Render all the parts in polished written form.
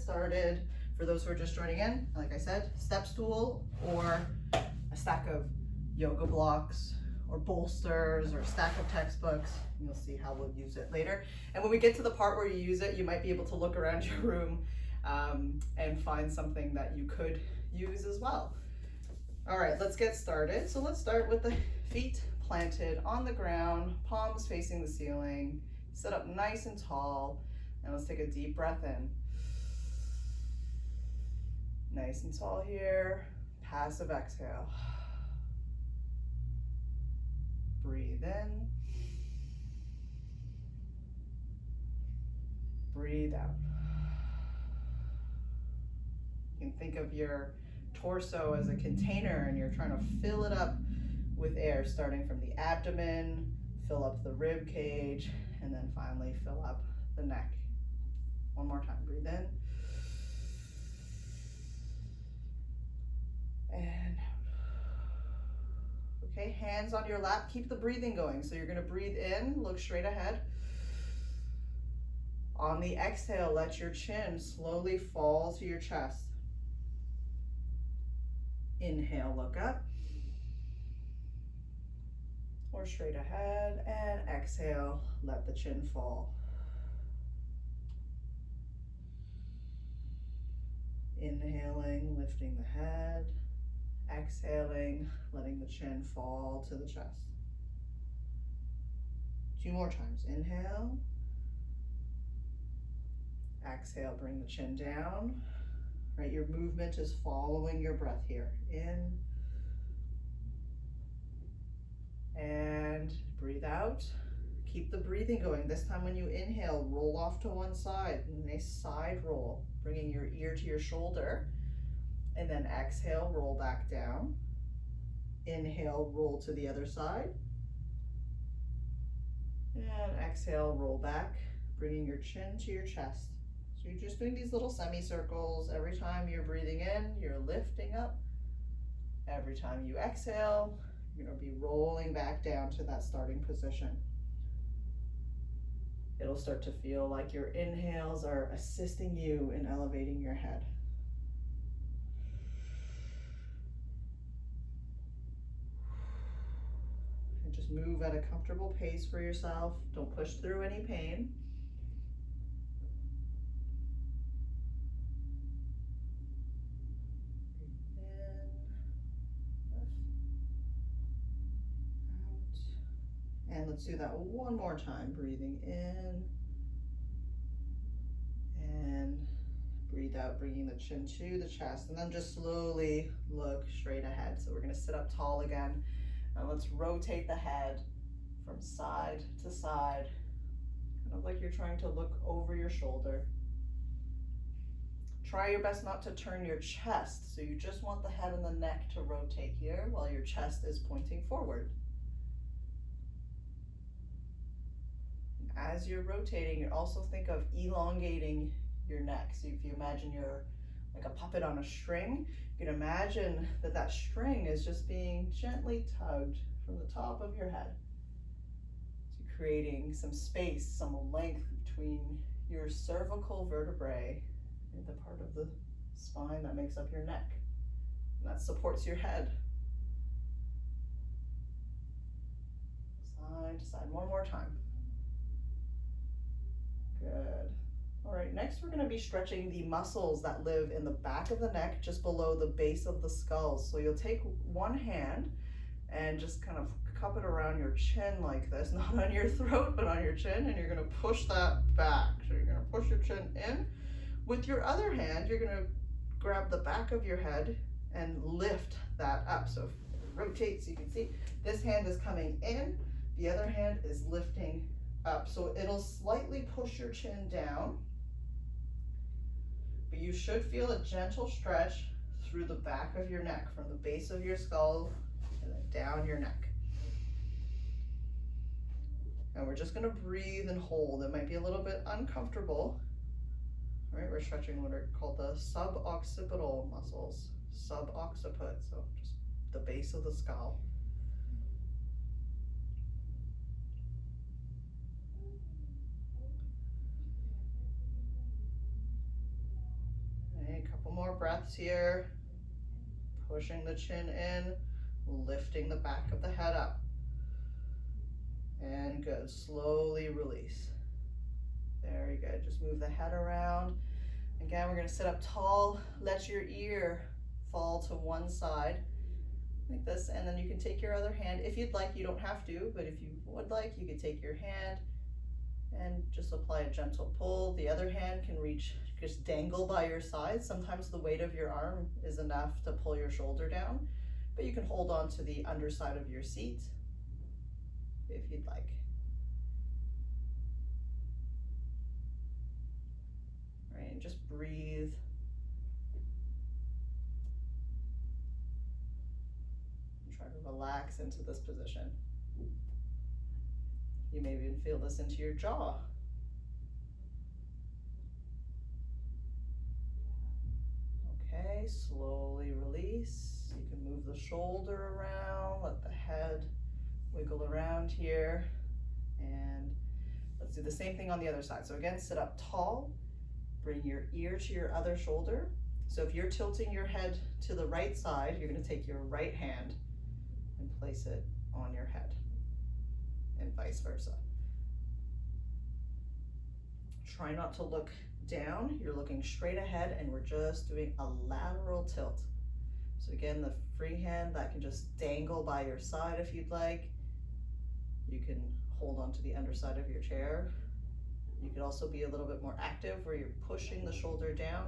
started, for those who are just joining in, like I said, step stool or a stack of yoga blocks or bolsters or a stack of textbooks. You'll see how we'll use it later. And when we get to the part where you use it, you might be able to look around your room and find something that you could use as well. All right, let's get started. So let's start with the feet planted on the ground, palms facing the ceiling, sit up nice and tall, and let's take a deep breath in. Nice and tall here, passive exhale. Breathe in, breathe out. You can think of your torso as a container and you're trying to fill it up with air, starting from the abdomen, fill up the rib cage, and then finally fill up the neck. One more time, breathe in. And out. Okay, hands on your lap, keep the breathing going. So you're gonna breathe in, look straight ahead. On the exhale, let your chin slowly fall to your chest. Inhale, look up. Or straight ahead, and exhale, let the chin fall. Inhaling, lifting the head. Exhaling, letting the chin fall to the chest. 2 more times. Inhale. Exhale, bring the chin down. Right, your movement is following your breath here. In. And breathe out. Keep the breathing going. This time when you inhale, roll off to one side. Nice side roll, bringing your ear to your shoulder. And then exhale, roll back down. Inhale, roll to the other side. And exhale, roll back, bringing your chin to your chest. So you're just doing these little semicircles. Every time you're breathing in, you're lifting up. Every time you exhale, you're going to be rolling back down to that starting position. It'll start to feel like your inhales are assisting you in elevating your head. And just move at a comfortable pace for yourself. Don't push through any pain. And let's do that one more time. Breathing in and breathe out, bringing the chin to the chest, and then just slowly look straight ahead. So we're going to sit up tall again. And let's rotate the head from side to side, kind of like you're trying to look over your shoulder. Try your best not to turn your chest. So you just want the head and the neck to rotate here while your chest is pointing forward. As you're rotating, you also think of elongating your neck. So if you imagine you're like a puppet on a string, you can imagine that that string is just being gently tugged from the top of your head. So creating some space, some length between your cervical vertebrae and the part of the spine that makes up your neck. And that supports your head. Side to side, one more time. Good. All right, next we're going to be stretching the muscles that live in the back of the neck, just below the base of the skull. So you'll take one hand and just kind of cup it around your chin like this, not on your throat, but on your chin, and you're going to push that back. So you're going to push your chin in. With your other hand, you're going to grab the back of your head and lift that up. So rotate so you can see this hand is coming in, the other hand is lifting up. So it'll slightly push your chin down, but you should feel a gentle stretch through the back of your neck, from the base of your skull and then down your neck. And we're just going to breathe and hold. It might be a little bit uncomfortable. All right, we're stretching what are called the suboccipital muscles, subocciput, so just the base of the skull. Couple more breaths here. Pushing the chin in, lifting the back of the head up. And good, slowly release. Very good, just move the head around. Again, we're gonna sit up tall, let your ear fall to one side, like this, and then you can take your other hand, if you'd like, you don't have to, but if you would like, you could take your hand and just apply a gentle pull. The other hand can reach, just dangle by your side. Sometimes the weight of your arm is enough to pull your shoulder down, but you can hold on to the underside of your seat if you'd like. All right, and just breathe. And try to relax into this position. You may even feel this into your jaw. Okay, slowly release. You can move the shoulder around, let the head wiggle around here. And let's do the same thing on the other side. So again, sit up tall, bring your ear to your other shoulder. So if you're tilting your head to the right side, you're gonna take your right hand and place it on your head, and vice versa. Try not to look down, you're looking straight ahead, and we're just doing a lateral tilt. So again, the free hand that can just dangle by your side if you'd like. You can hold onto the underside of your chair. You could also be a little bit more active where you're pushing the shoulder down.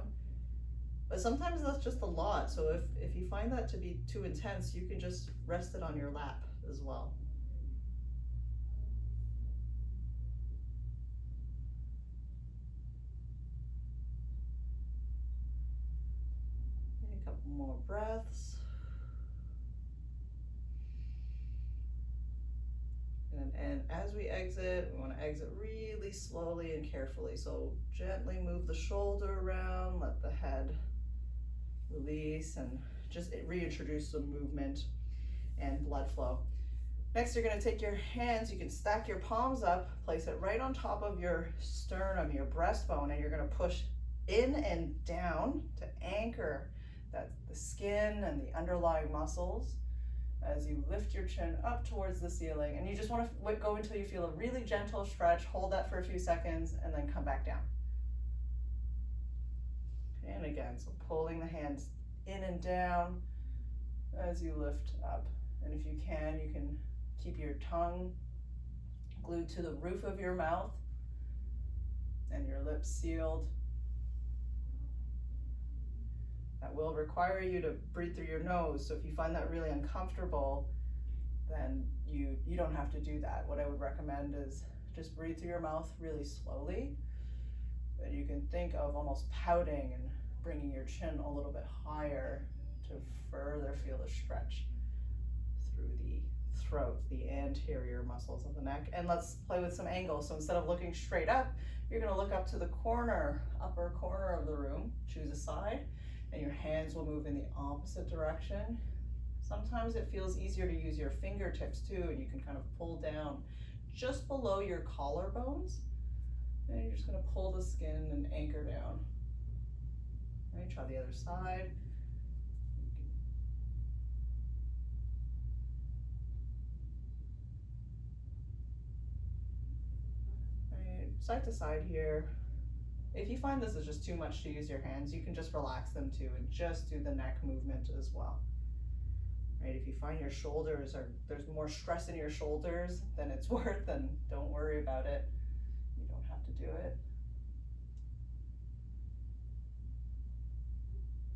But sometimes that's just a lot. So if you find that to be too intense, you can just rest it on your lap as well. A couple more breaths. And as we exit, we want to exit really slowly and carefully. So gently move the shoulder around, let the head release, and just reintroduce some movement and blood flow. Next, you're going to take your hands, you can stack your palms up, place it right on top of your sternum, your breastbone, and you're going to push in and down to anchor the skin and the underlying muscles as you lift your chin up towards the ceiling. And you just want to go until you feel a really gentle stretch, hold that for a few seconds, and then come back down. And again, so pulling the hands in and down as you lift up. And if you can keep your tongue glued to the roof of your mouth and your lips sealed. That will require you to breathe through your nose. So if you find that really uncomfortable, then you don't have to do that. What I would recommend is just breathe through your mouth really slowly. But you can think of almost pouting and bringing your chin a little bit higher to further feel the stretch through the throat, the anterior muscles of the neck. And let's play with some angles. So instead of looking straight up, you're going to look up to the upper corner of the room, choose a side, and your hands will move in the opposite direction. Sometimes it feels easier to use your fingertips too, and you can kind of pull down just below your collarbones. And you're just going to pull the skin and anchor down. All right, try the other side. All right, side to side here. If you find this is just too much to use your hands, you can just relax them too and just do the neck movement as well. Right, if you find your shoulders there's more stress in your shoulders than it's worth, then don't worry about it. You don't have to do it.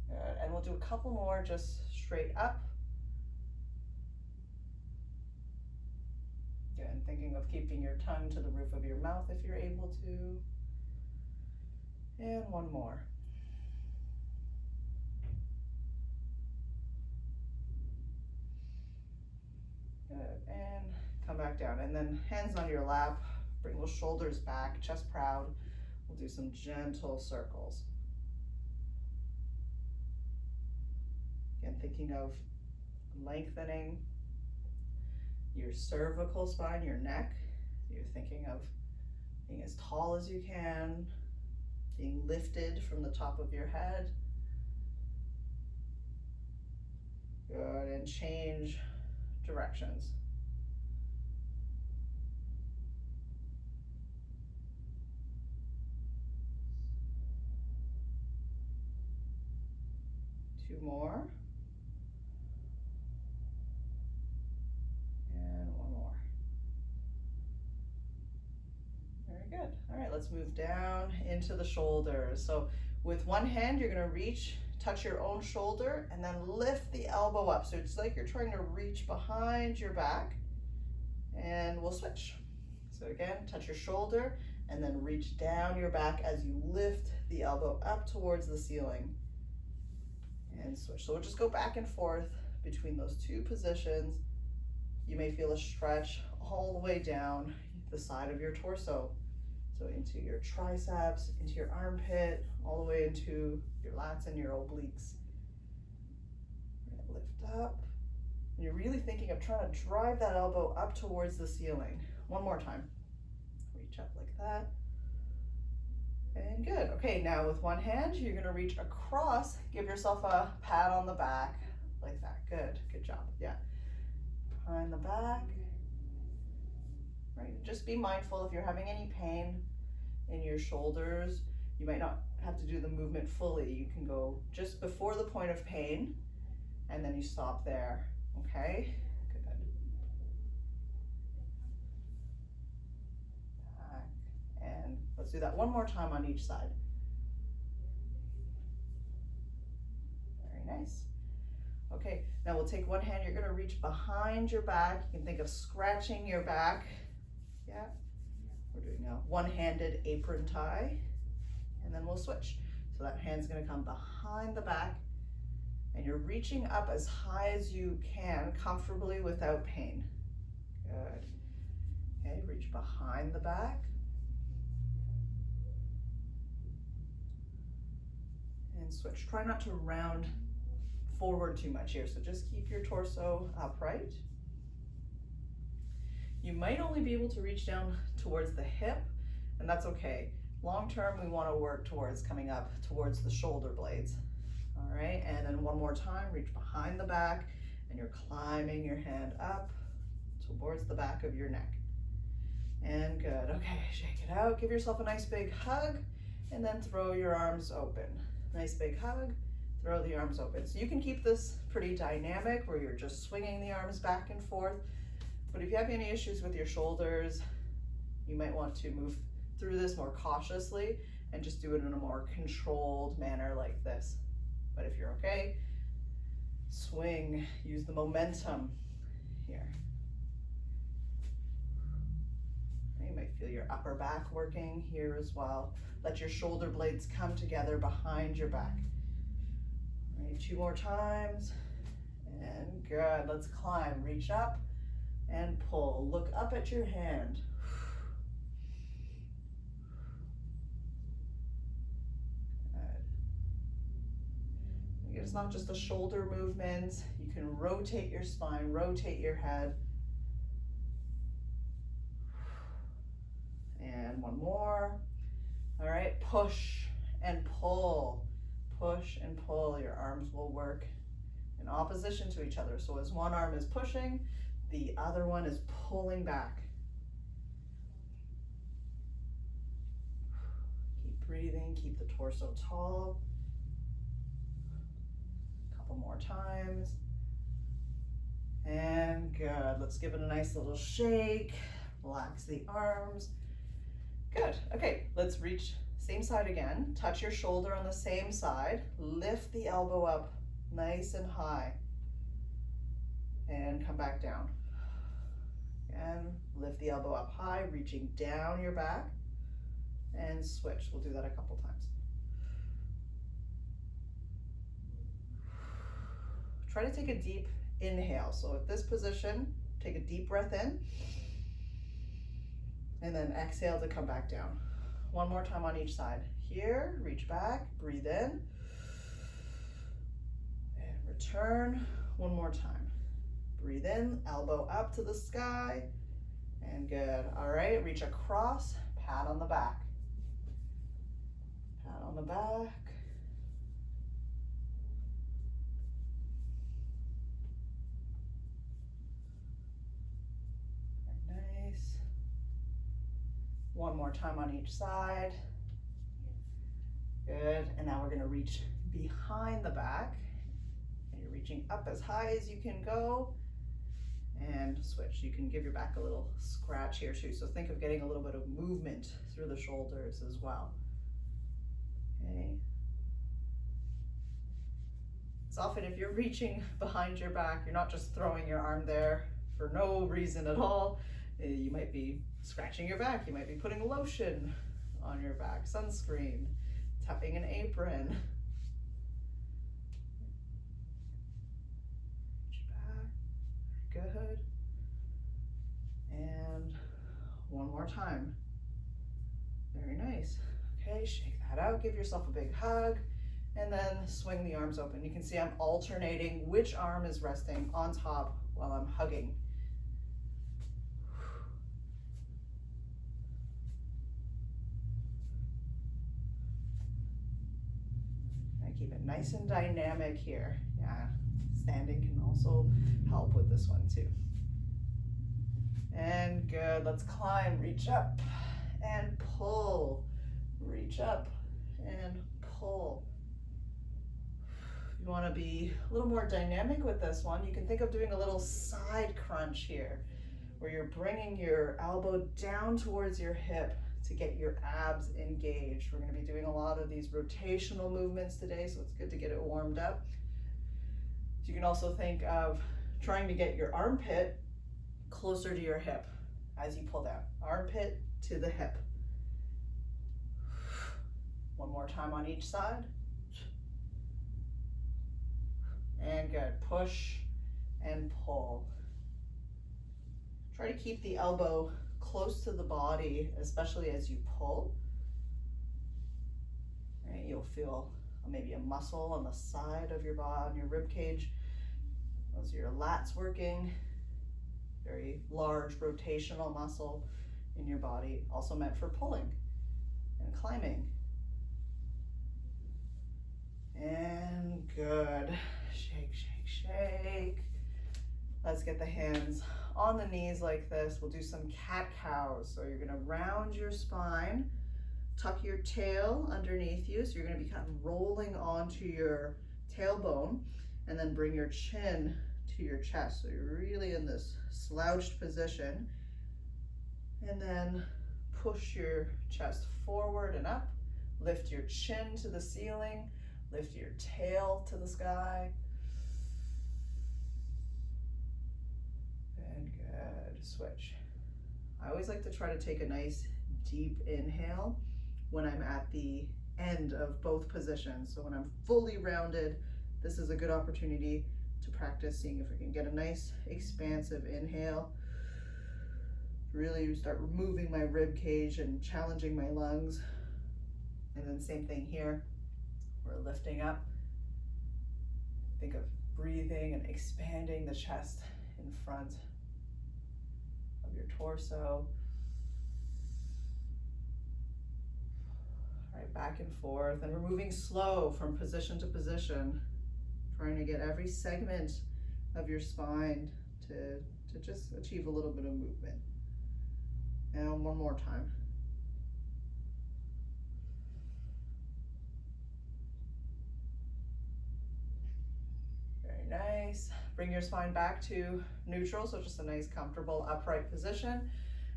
Good. And we'll do a couple more just straight up. Again, thinking of keeping your tongue to the roof of your mouth if you're able to. And one more. Good, and come back down. And then hands on your lap, bring those shoulders back, chest proud. We'll do some gentle circles. Again, thinking of lengthening your cervical spine, your neck. You're thinking of being as tall as you can, being lifted from the top of your head. Good, and change directions. Two more. And one more. Very good. All right, let's move down into the shoulders. So with one hand, you're gonna reach, touch your own shoulder, and then lift the elbow up. So it's like you're trying to reach behind your back, and we'll switch. So again, touch your shoulder, and then reach down your back as you lift the elbow up towards the ceiling. And switch. So we'll just go back and forth between those two positions. You may feel a stretch all the way down the side of your torso. So into your triceps, into your armpit, all the way into your lats and your obliques. Lift up. And you're really thinking of trying to drive that elbow up towards the ceiling. One more time. Reach up like that. And good. Okay, now with one hand, you're gonna reach across, give yourself a pat on the back, like that. Good, good job, yeah. Behind the back. Right, just be mindful if you're having any pain in your shoulders, you might not have to do the movement fully. You can go just before the point of pain, and then you stop there, okay? Good. Back, and let's do that one more time on each side. Very nice. Okay, now we'll take one hand, you're gonna reach behind your back. You can think of scratching your back. Yeah, we're doing a one-handed apron tie, and then we'll switch. So that hand's gonna come behind the back, and you're reaching up as high as you can comfortably without pain. Good. Okay, reach behind the back. And switch. Try not to round forward too much here, so just keep your torso upright. You might only be able to reach down towards the hip, and that's okay. Long term, we want to work towards coming up towards the shoulder blades. All right, and then one more time, reach behind the back, and you're climbing your hand up towards the back of your neck. And good. Okay, shake it out. Give yourself a nice big hug, and then throw your arms open. Nice big hug, throw the arms open. So you can keep this pretty dynamic where you're just swinging the arms back and forth. But if you have any issues with your shoulders, you might want to move through this more cautiously and just do it in a more controlled manner like this. But if you're okay, swing, use the momentum here. You might feel your upper back working here as well. Let your shoulder blades come together behind your back. All right, 2 more times. And good, let's climb, reach up and pull. Look up at your hand. Good. It's not just a shoulder movement. You can rotate your spine, rotate your head. And one more. All right, push and pull. Push and pull. Your arms will work in opposition to each other. So as one arm is pushing, the other one is pulling back. Keep breathing, keep the torso tall. A couple more times. And good. Let's give it a nice little shake. Relax the arms. Good. Okay, let's reach same side again. Touch your shoulder on the same side. Lift the elbow up nice and high. And come back down. And lift the elbow up high, reaching down your back. And switch. We'll do that a couple times. Try to take a deep inhale. So at this position, take a deep breath in. And then exhale to come back down. One more time on each side. Here, reach back, breathe in. And return. One more time. Breathe in, elbow up to the sky. And good. All right, reach across, pat on the back. Pat on the back. One more time on each side. Good, and now we're gonna reach behind the back. And you're reaching up as high as you can go. And switch. You can give your back a little scratch here too. So think of getting a little bit of movement through the shoulders as well. Okay. It's often if you're reaching behind your back, you're not just throwing your arm there for no reason at all. You might be scratching your back. You might be putting lotion on your back, sunscreen, tapping an apron. Reach back. Good. And one more time. Very nice. Okay, shake that out. Give yourself a big hug. And then swing the arms open. You can see I'm alternating which arm is resting on top while I'm hugging. And keep it nice and dynamic here. Yeah, standing can also help with this one too. And good, let's climb, reach up and pull. Reach up and pull. You want to be a little more dynamic with this one. You can think of doing a little side crunch here, where you're bringing your elbow down towards your hip to get your abs engaged. We're going to be doing a lot of these rotational movements today, so it's good to get it warmed up. You can also think of trying to get your armpit closer to your hip as you pull down. Armpit to the hip. One more time on each side. And good, push and pull. Try to keep the elbow close to the body, especially as you pull. Right, you'll feel maybe a muscle on the side of your body, on your rib cage. Those are your lats working. Very large rotational muscle in your body, also meant for pulling and climbing. And good. Shake, shake, shake. Let's get the hands on the knees like this. We'll do some cat-cows. So you're gonna round your spine, tuck your tail underneath you. So you're gonna be kind of rolling onto your tailbone, and then bring your chin to your chest. So you're really in this slouched position. And then push your chest forward and up. Lift your chin to the ceiling. Lift your tail to the sky. And good, switch. I always like to try to take a nice deep inhale when I'm at the end of both positions. So when I'm fully rounded, this is a good opportunity to practice seeing if I can get a nice expansive inhale. Really start removing my rib cage and challenging my lungs. And then same thing here. We're lifting up. Think of breathing and expanding the chest in front of your torso. All right, back and forth. And we're moving slow from position to position, trying to get every segment of your spine to just achieve a little bit of movement. And one more time. Nice. Bring your spine back to neutral, so just a nice comfortable upright position.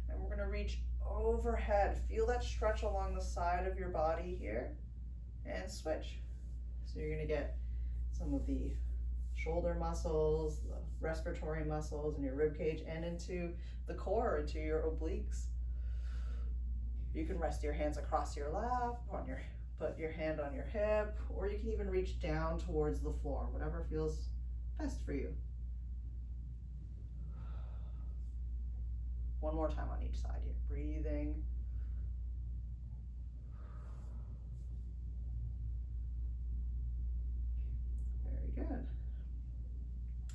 And we're going to reach overhead. Feel that stretch along the side of your body here, and switch. So you're going to get some of the shoulder muscles, the respiratory muscles in your rib cage, and into the core, into your obliques. You can rest your hands across your lap, put your hand on your hip, or you can even reach down towards the floor, whatever feels best for you. One more time on each side here, breathing. Very good.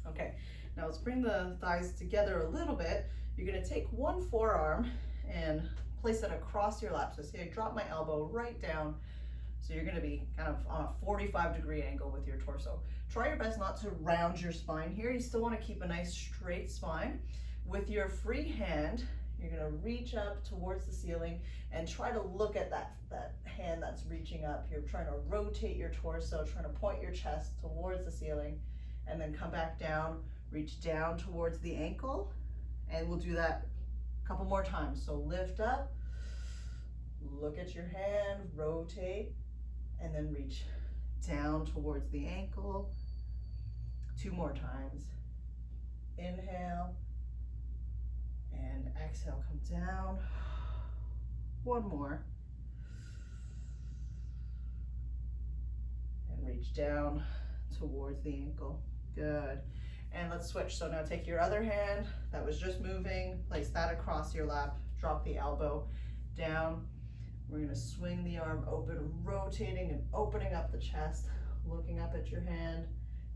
Okay, now let's bring the thighs together a little bit. You're gonna take one forearm and place it across your lap. So see, I drop my elbow right down. So you're gonna be kind of on a 45-degree angle with your torso. Try your best not to round your spine here. You still wanna keep a nice straight spine. With your free hand, You're gonna reach up towards the ceiling and try to look at that hand that's reaching up. You're trying to rotate your torso, trying to point your chest towards the ceiling, and then come back down, reach down towards the ankle, and we'll do that a couple more times. So lift up, look at your hand, rotate, and then reach down towards the ankle. 2 more times. Inhale and exhale, come down. 1 more. And reach down towards the ankle. Good. And let's switch. So now take your other hand that was just moving, place that across your lap, drop the elbow down. We're gonna swing the arm open, rotating and opening up the chest, looking up at your hand,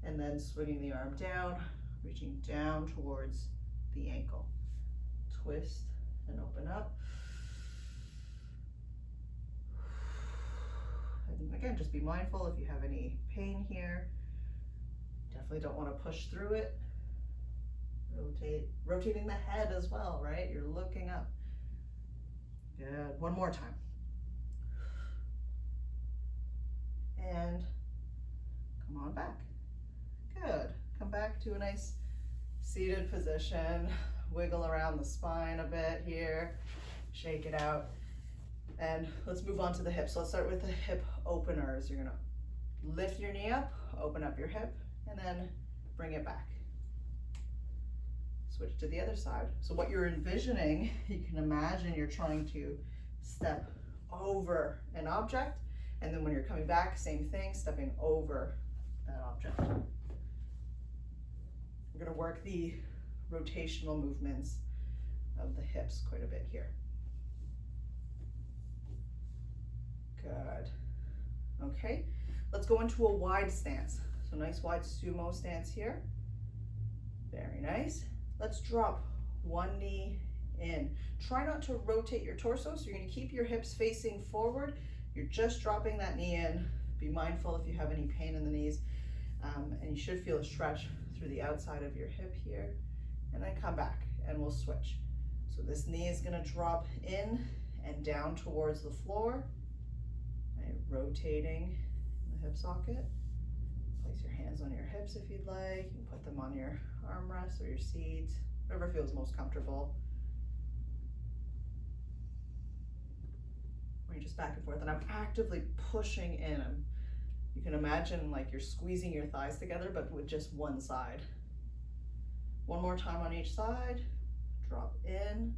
and then swinging the arm down, reaching down towards the ankle. Twist and open up. And again, just be mindful if you have any pain here. Definitely don't want to push through it. Rotating the head as well, right? You're looking up. Good. 1 more time. And come on back. Good. Come back to a nice seated position. Wiggle around the spine a bit here. Shake it out. And let's move on to the hips. So let's start with the hip openers. You're gonna lift your knee up, open up your hip, and then bring it back. Switch to the other side. So what you're envisioning, you can imagine you're trying to step over an object, and then when you're coming back, same thing, stepping over that object. We're gonna work the rotational movements of the hips quite a bit here. Good. Okay, let's go into a wide stance. So nice wide sumo stance here. Very nice. Let's drop one knee in. Try not to rotate your torso, so you're gonna keep your hips facing forward. You're just dropping that knee in. Be mindful if you have any pain in the knees. And you should feel a stretch through the outside of your hip here. And then come back and we'll switch. So this knee is gonna drop in and down towards the floor. Right, rotating in the hip socket. Place your hands on your hips if you'd like. You can put them on your armrest or your seat, whatever feels most comfortable. Or you're just back and forth, and I'm actively pushing in. You can imagine like you're squeezing your thighs together, but with just one side. 1 more time on each side. Drop in,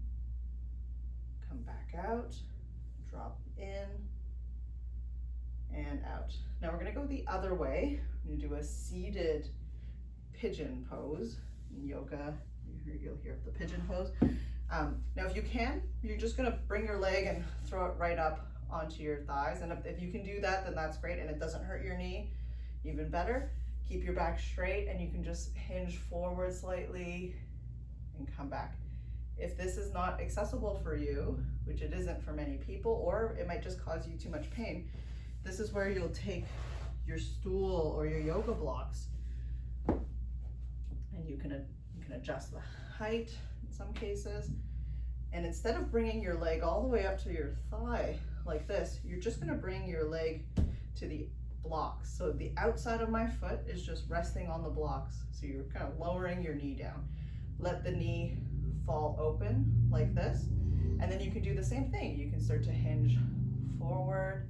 come back out, drop in, and out. Now we're gonna go the other way. We're gonna do a seated pigeon pose. In yoga, you'll hear the pigeon pose. Now if you can, you're just gonna bring your leg and throw it right up onto your thighs. And if you can do that, then that's great, and it doesn't hurt your knee, even better. Keep your back straight, and you can just hinge forward slightly and come back. If this is not accessible for you, which it isn't for many people, or it might just cause you too much pain, this is where you'll take your stool or your yoga blocks, and you can adjust the height in some cases. And instead of bringing your leg all the way up to your thigh like this, you're just gonna bring your leg to the blocks. So the outside of my foot is just resting on the blocks. So you're kind of lowering your knee down. Let the knee fall open like this. And then you can do the same thing. You can start to hinge forward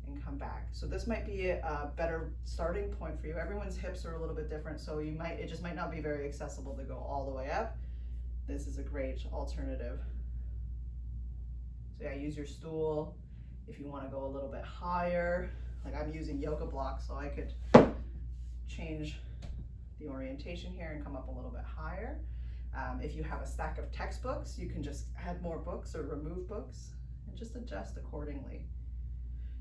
and come back. So this might be a better starting point for you. Everyone's hips are a little bit different, so it just might not be very accessible to go all the way up. This is a great alternative. So yeah, use your stool if you want to go a little bit higher. Like I'm using yoga blocks, so I could change the orientation here and come up a little bit higher. If you have a stack of textbooks, you can just add more books or remove books and just adjust accordingly.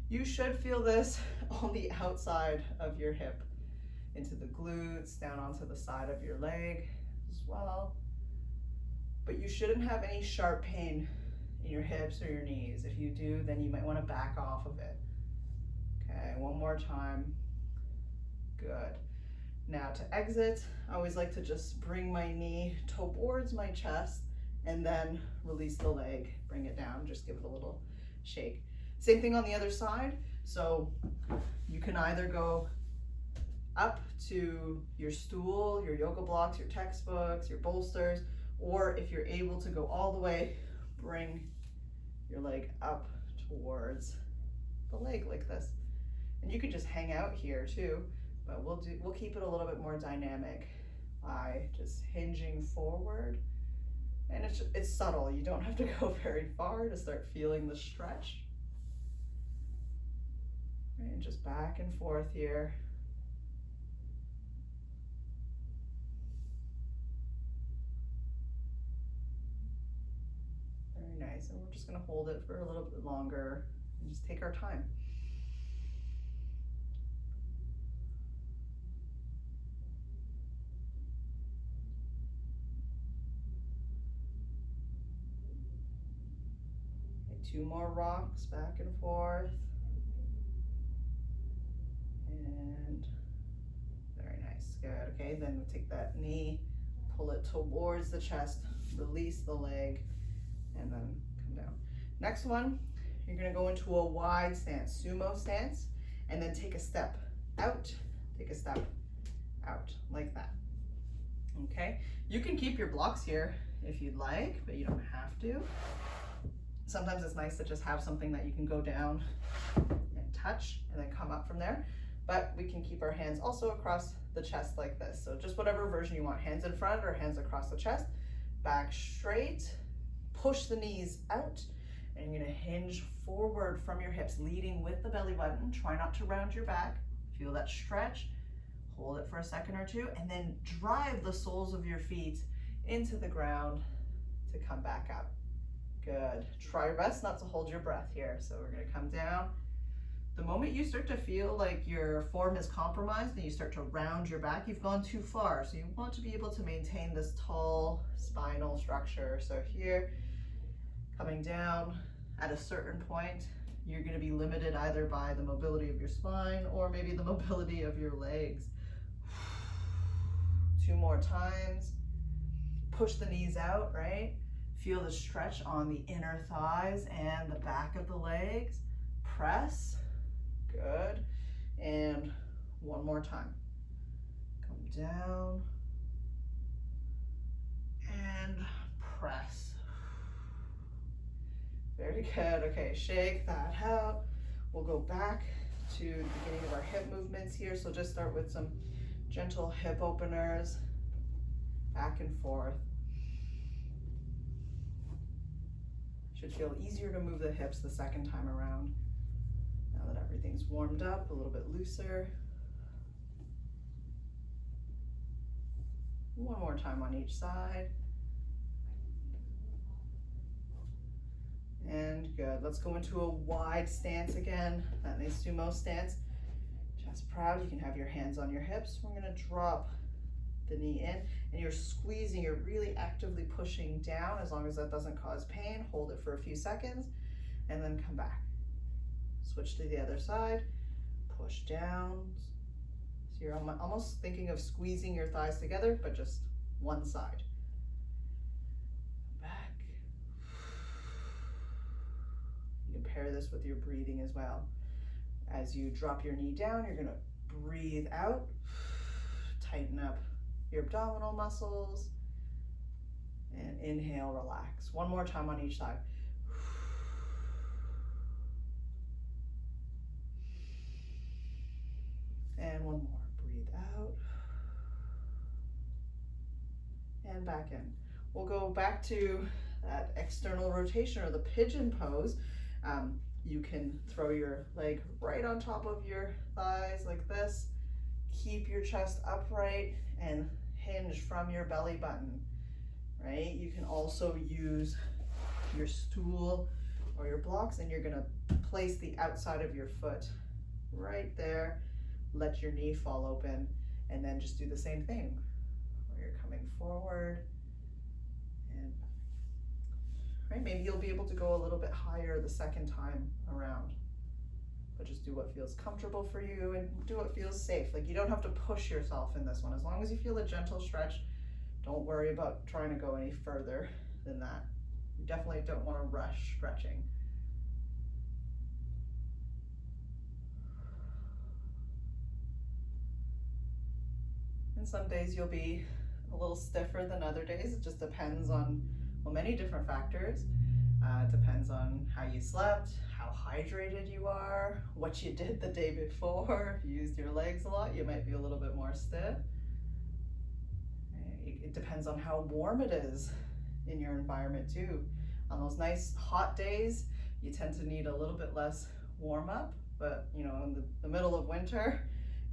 You should feel this on the outside of your hip, into the glutes, down onto the side of your leg as well. But you shouldn't have any sharp pain in your hips or your knees. If you do, then you might want to back off of it. Okay, 1 more time. Good. Now to exit, I always like to just bring my knee towards my chest and then release the leg, bring it down, just give it a little shake. Same thing on the other side. So you can either go up to your stool, your yoga blocks, your textbooks, your bolsters, or if you're able to go all the way, bring your leg up towards the leg like this. And you could just hang out here too, but we'll keep it a little bit more dynamic by just hinging forward. And it's subtle. You don't have to go very far to start feeling the stretch. And just back and forth here. Very nice. And we're just going to hold it for a little bit longer and just take our time. Okay, 2 more rocks back and forth. And very nice, good. Okay, then we'll take that knee, pull it towards the chest, release the leg, and then come down. Next one, you're gonna go into a wide stance, sumo stance, and then take a step out, take a step out, like that. Okay, you can keep your blocks here if you'd like, but you don't have to. Sometimes it's nice to just have something that you can go down and touch and then come up from there. But we can keep our hands also across the chest like this. So just whatever version you want, hands in front or hands across the chest, back straight, push the knees out, and you're gonna hinge forward from your hips, leading with the belly button. Try not to round your back. Feel that stretch, hold it for a second or two, and then drive the soles of your feet into the ground to come back up. Good. Try your best not to hold your breath here. So we're gonna come down. The moment you start to feel like your form is compromised and you start to round your back, you've gone too far. So you want to be able to maintain this tall spinal structure. So here, coming down at a certain point, you're going to be limited either by the mobility of your spine or maybe the mobility of your legs. 2 more times. Push the knees out, right? Feel the stretch on the inner thighs and the back of the legs. Press. Good. And 1 more time. Come down and press. Very good. Okay, shake that out. We'll go back to the beginning of our hip movements here. So just start with some gentle hip openers, back and forth. Should feel easier to move the hips the second time around. Now that everything's warmed up, a little bit looser. 1 more time on each side. And good. Let's go into a wide stance again. That nice sumo stance. Chest proud. You can have your hands on your hips. We're going to drop the knee in, and you're squeezing, you're really actively pushing down. As long as that doesn't cause pain, hold it for a few seconds and then come back. Switch to the other side, push down. So you're almost thinking of squeezing your thighs together, but just one side. Back. You can pair this with your breathing as well. As you drop your knee down, you're gonna breathe out, tighten up your abdominal muscles, and inhale, relax. 1 more time on each side. And 1 more, breathe out, and back in. We'll go back to that external rotation or the pigeon pose. You can throw your leg right on top of your thighs like this. Keep your chest upright and hinge from your belly button, right? You can also use your stool or your blocks, and you're gonna place the outside of your foot right there. Let your knee fall open, and then just do the same thing where you're coming forward and back. Right? Maybe you'll be able to go a little bit higher the second time around, but just do what feels comfortable for you and do what feels safe. Like, you don't have to push yourself in this one. As long as you feel a gentle stretch, don't worry about trying to go any further than that. You definitely don't want to rush stretching. And some days you'll be a little stiffer than other days. It just depends on, well, many different factors. It depends on how you slept, how hydrated you are, what you did the day before. If you used your legs a lot, you might be a little bit more stiff. It depends on how warm it is in your environment too. On those nice hot days, you tend to need a little bit less warm up, but you know, in the middle of winter,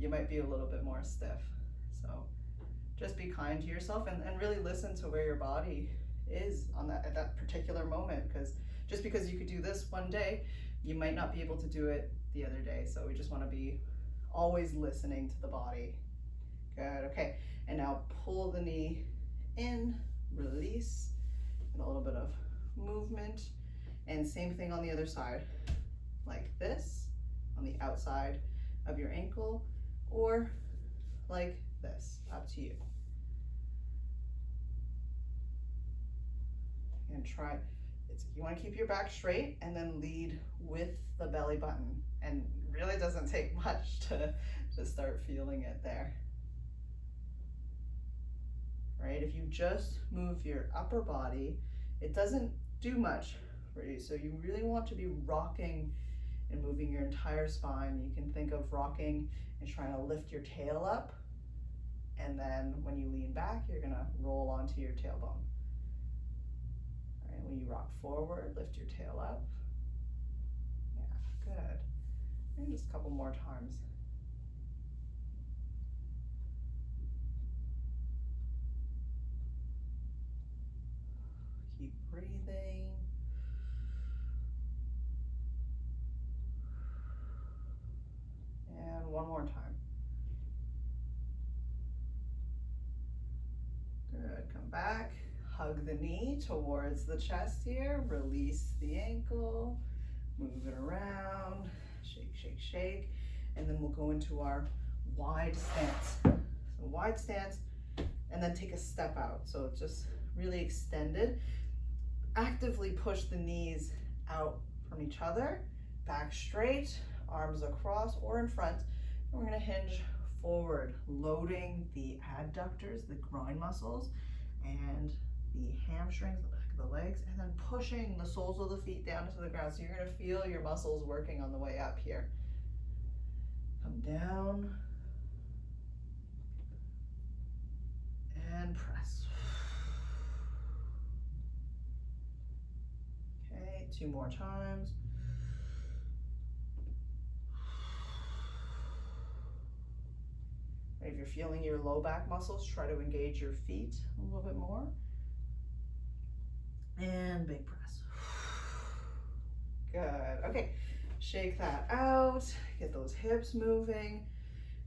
you might be a little bit more stiff. So just be kind to yourself and really listen to where your body is on at that particular moment, because just because you could do this one day, you might not be able to do it the other day. So we just want to be always listening to the body. Good. Okay, and now pull the knee in, release, and a little bit of movement, and same thing on the other side, like this on the outside of your ankle, or like this, up to you. And try, you want to keep your back straight and then lead with the belly button, and really doesn't take much to start feeling it there. Right, if you just move your upper body, it doesn't do much for you. So you really want to be rocking and moving your entire spine. You can think of rocking and trying to lift your tail up, and then when you lean back, you're gonna roll onto your tailbone. When you rock forward, lift your tail up. Yeah, good. And just a couple more times. Keep breathing. And one more time. Good, come back. Hug the knee towards the chest here, release the ankle, move it around, shake, shake, shake, and then we'll go into our wide stance. So wide stance, and then take a step out. So just really extended. Actively push the knees out from each other, back straight, arms across or in front. And we're gonna hinge forward, loading the adductors, the groin muscles, and the hamstrings, the back of the legs, and then pushing the soles of the feet down to the ground. So you're gonna feel your muscles working on the way up here. Come down and press. Okay, 2 more times. If you're feeling your low back muscles, try to engage your feet a little bit more. And big press. Good. Okay, shake that out, get those hips moving,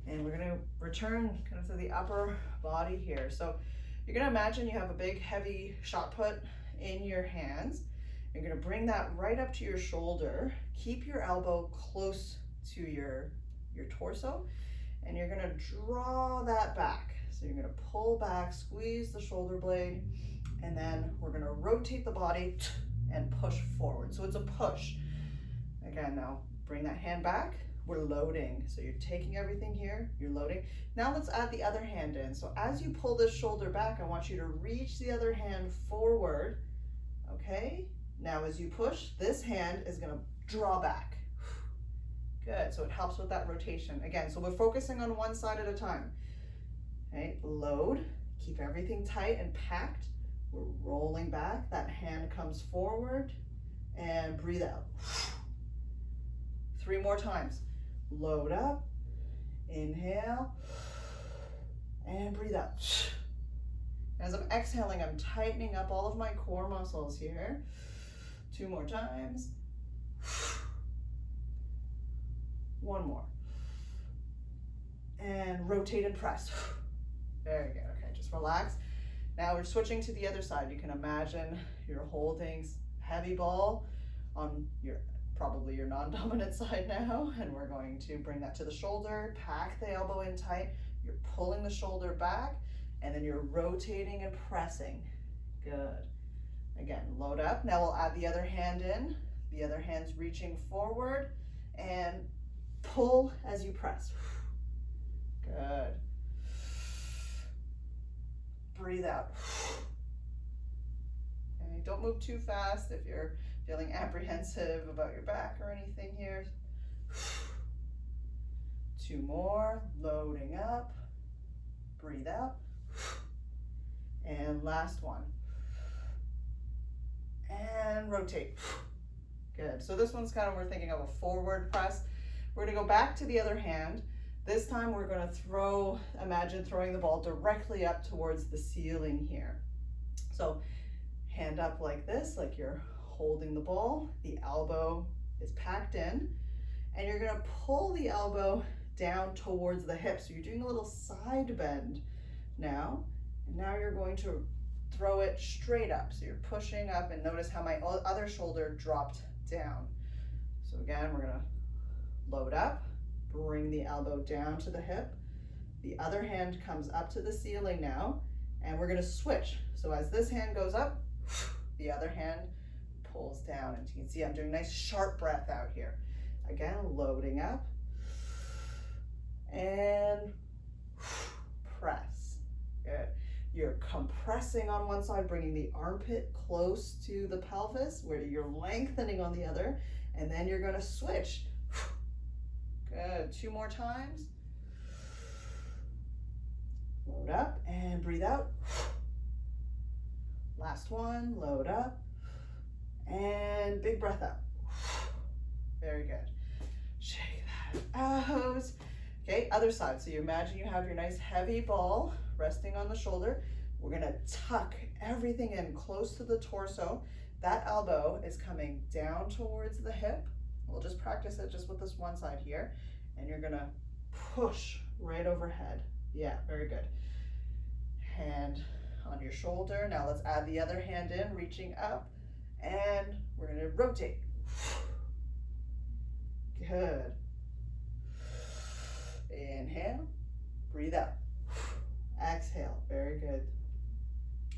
and we're gonna return kind of to the upper body here. So you're gonna imagine you have a big heavy shot put in your hands. You're gonna bring that right up to your shoulder. Keep your elbow close to your torso, and you're gonna draw that back. So you're gonna pull back, squeeze the shoulder blade, and then we're gonna rotate the body and push forward. So it's a push. Again, now bring that hand back. We're loading. So you're taking everything here, you're loading. Now let's add the other hand in. So as you pull this shoulder back, I want you to reach the other hand forward, okay? Now as you push, this hand is gonna draw back. Good, so it helps with that rotation. Again, so we're focusing on one side at a time. Okay, load, keep everything tight and packed. We're rolling back, that hand comes forward, and breathe out. 3 more times. Load up, inhale, and breathe out. As I'm exhaling, I'm tightening up all of my core muscles here. 2 more times. 1 more. And rotate and press. Very good. Okay, just relax. Now we're switching to the other side. You can imagine you're holding heavy ball on probably your non-dominant side now, and we're going to bring that to the shoulder, pack the elbow in tight. You're pulling the shoulder back, and then you're rotating and pressing. Good. Again, load up. Now we'll add the other hand in. The other hand's reaching forward and pull as you press. Good. Breathe out. Okay, don't move too fast if you're feeling apprehensive about your back or anything here. 2 more, loading up. Breathe out. And last one. And rotate. Good. So this one's kind of, we're thinking of a forward press. We're gonna go back to the other hand. This time we're gonna throw, imagine throwing the ball directly up towards the ceiling here. So hand up like this, like you're holding the ball. The elbow is packed in, and you're gonna pull the elbow down towards the hip. So you're doing a little side bend now. And now you're going to throw it straight up. So you're pushing up, and notice how my other shoulder dropped down. So again, we're gonna load up, bring the elbow down to the hip. The other hand comes up to the ceiling now, and we're gonna switch. So as this hand goes up, the other hand pulls down. And you can see I'm doing a nice sharp breath out here. Again, loading up, and press. Good. You're compressing on one side, bringing the armpit close to the pelvis, where you're lengthening on the other, and then you're gonna switch. Good, 2 more times. Load up and breathe out. Last one, load up, and big breath out. Very good. Shake that out. Okay, other side. So you imagine you have your nice heavy ball resting on the shoulder. We're gonna tuck everything in close to the torso. That elbow is coming down towards the hip. We'll just practice it just with this one side here. And you're gonna push right overhead. Yeah, very good. Hand on your shoulder. Now let's add the other hand in, reaching up, and we're gonna rotate. Good. Inhale, breathe out. Exhale, very good.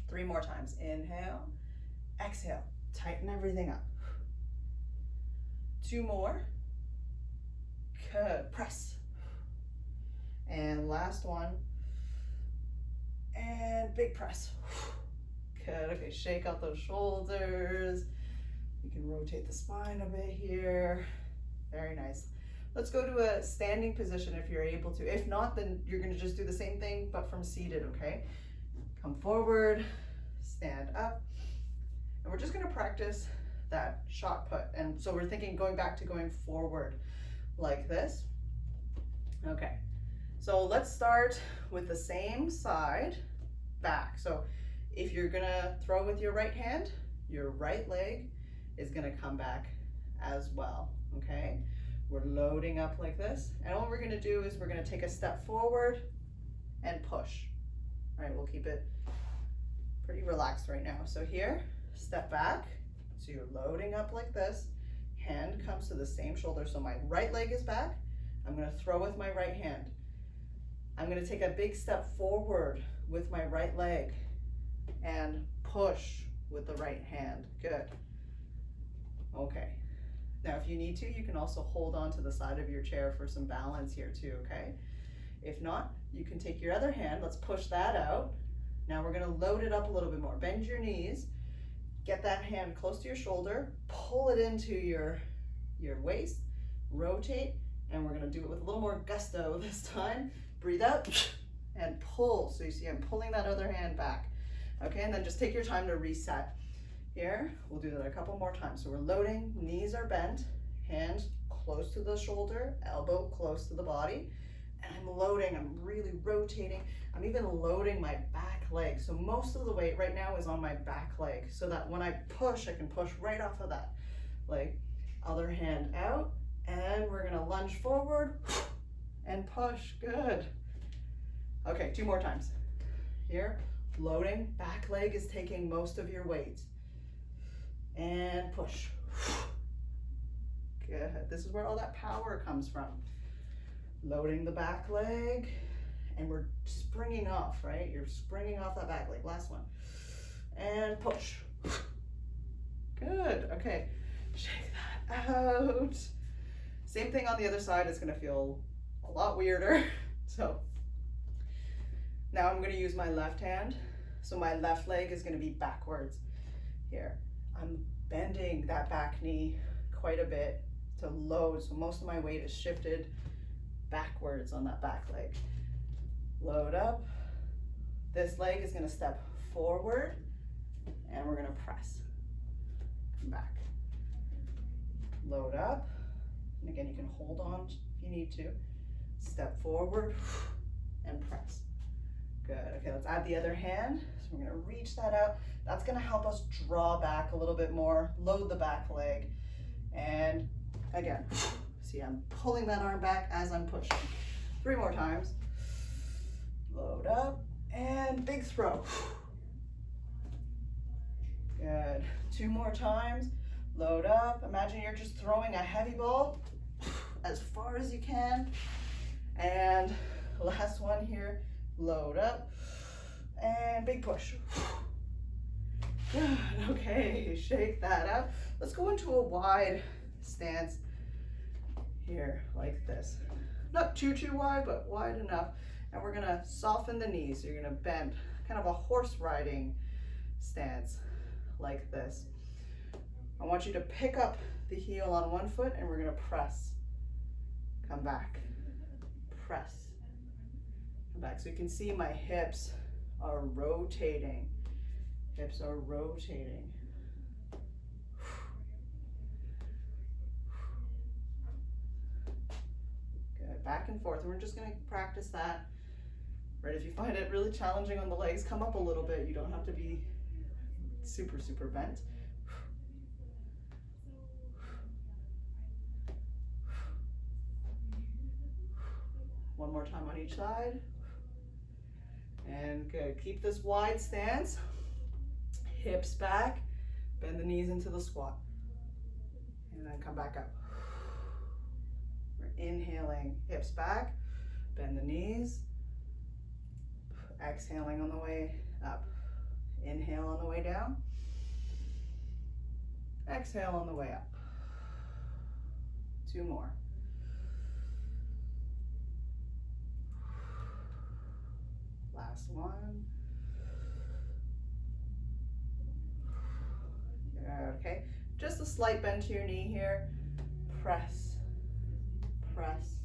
3 more times. Inhale, exhale, tighten everything up. 2 more. Good, press. And last one. And big press. Good, okay, shake out those shoulders. You can rotate the spine a bit here. Very nice. Let's go to a standing position if you're able to. If not, then you're gonna just do the same thing, but from seated, okay? Come forward, stand up, and we're just gonna practice that shot put. And so we're thinking going back to going forward like this. Okay, so let's start with the same side back. So if you're gonna throw with your right hand, your right leg is gonna come back as well, okay? We're loading up like this, and what we're gonna do is we're gonna take a step forward and push. All right, we'll keep it pretty relaxed right now. So here, step back, so you're loading up like this, hand comes to the same shoulder, so my right leg is back, I'm gonna throw with my right hand. I'm gonna take a big step forward with my right leg and push with the right hand, good. Okay. Now, if you need to, you can also hold on to the side of your chair for some balance here too, okay? If not, you can take your other hand, let's push that out. Now we're gonna load it up a little bit more. Bend your knees, get that hand close to your shoulder, pull it into your waist, rotate, and we're gonna do it with a little more gusto this time. Breathe out and pull. So you see I'm pulling that other hand back. Okay, and then just take your time to reset. Here, we'll do that a couple more times. So we're loading, knees are bent, hand close to the shoulder, elbow close to the body. And I'm loading, I'm really rotating. I'm even loading my back leg. So most of the weight right now is on my back leg, so that when I push, I can push right off of that leg. Other hand out, and we're gonna lunge forward and push, good. Okay, 2 more times. Here, loading, back leg is taking most of your weight. And push. Good. This is where all that power comes from. Loading the back leg, and we're springing off, right? You're springing off that back leg. Last one. And push. Good, okay. Shake that out. Same thing on the other side. It's gonna feel a lot weirder. So now I'm gonna use my left hand. So my left leg is gonna be backwards here. I'm bending that back knee quite a bit to load. So most of my weight is shifted backwards on that back leg. Load up. This leg is gonna step forward and we're gonna press. Come back. Load up. And again, you can hold on if you need to. Step forward and press. Good, okay, let's add the other hand. So we're gonna reach that out. That's gonna help us draw back a little bit more, load the back leg. And again, see, I'm pulling that arm back as I'm pushing. 3 more times. Load up and big throw. Good, 2 more times. Load up, imagine you're just throwing a heavy ball as far as you can. And last one here, load up and big push. Good, okay, shake that out. Let's go into a wide stance here, like this. Not too wide, but wide enough. And we're gonna soften the knees. So you're gonna bend, kind of a horse riding stance, like this. I want you to pick up the heel on one foot and we're gonna press. Come back, press, come back. So you can see my hips are rotating. Hips are rotating. Good, back and forth. And we're just gonna practice that. Right, if you find it really challenging on the legs, come up a little bit. You don't have to be super bent. One more time on each side. And good, keep this wide stance. Hips back, bend the knees into the squat. And then come back up. We're inhaling, hips back, bend the knees. Exhaling on the way up. Inhale on the way down. Exhale on the way up. 2 more. Last one. Okay, just a slight bend to your knee here. Press, press,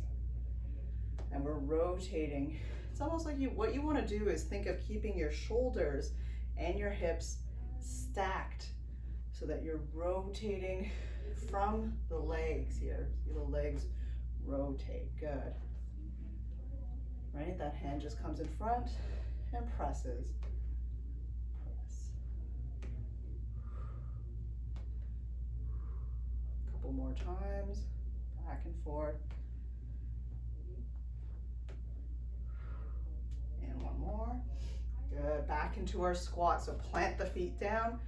and we're rotating. It's almost like what you want to do is think of keeping your shoulders and your hips stacked so that you're rotating from the legs here. See the legs rotate, good. Right, that hand just comes in front and presses. Press. Couple more times, back and forth. And one more. Good, back into our squat. So plant the feet down,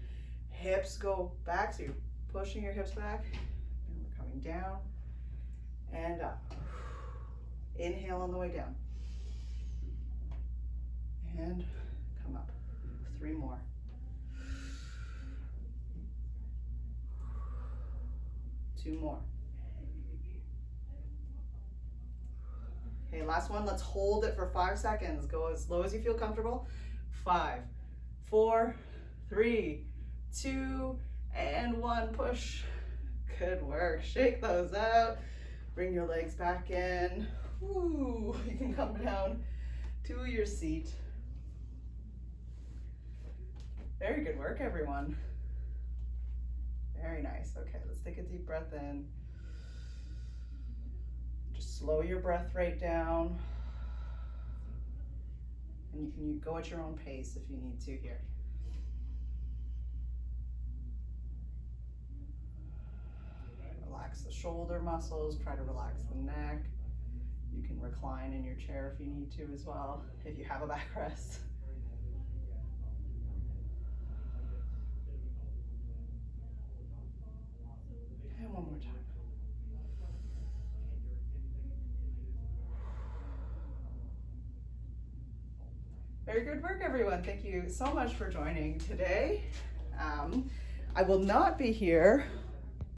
hips go back. So you're pushing your hips back, and we're coming down and up. Inhale on the way down. And come up. 3 more. Two more. Okay, last one. Let's hold it for 5 seconds. Go as slow as you feel comfortable. 5, 4, 3, 2, and 1. Push. Good work. Shake those out. Bring your legs back in. Woo. You can come down to your seat. Very good work, everyone. Very nice. Okay, let's take a deep breath in. Just slow your breath rate down. And you can go at your own pace if you need to here. Relax the shoulder muscles, try to relax the neck. You can recline in your chair if you need to as well, if you have a backrest. And one more time. Very good work, everyone. Thank you so much for joining today. I will not be here